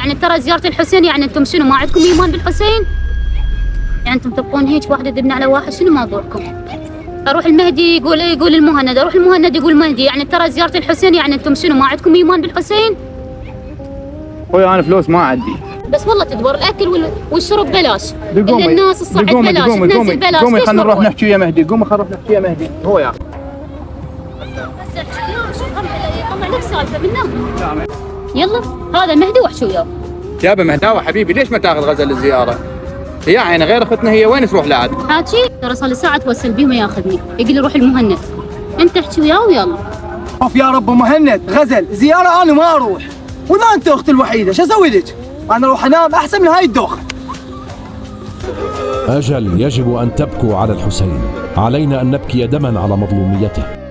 يعني ترى زيارة الحسين يعني انتم شنو ما عندكم ايمان بالحسين؟ يعني انتم تبقون هيك واحدة تبني على واحد، شنو موضوعكم؟ اروح المهدي يقول المهند، اروح المهند يقول مهدي، يعني ترى زيارة الحسين يعني انتم شنو ما عندكم ايمان بالحسين؟ خويا انا فلوس ما عندي، بس والله تدبر الاكل والشرب بلاش، قومي الناس الصعد بلاش، تنزل بلاش، قومي ليش خلينا نروح نروح؟ نحكي يا مهدي، قومي خلينا نروح نحكي يا مهدي. هو يا طلع لك سالفه منه. يلا هذا مهدي واحشو وياه. يابا مهداوة حبيبي ليش ما تاخذ غزل الزيارة؟ هي عيني غير اختنا، هي وين تروح لعد؟ حاكي ترى صار لي ساعه اتوسل بيه ما ياخذني، يقول لي روح المهند، انت احكي وياه ويلا. اوف يا رب مهند، غزل زيارة انا ما اروح، واذا انت اختي الوحيدة شو اسوي لك؟ انا اروح انام احسن من هاي الدوخة. أجل يجب أن تبكوا على الحسين، علينا أن نبكي دما على مظلوميته.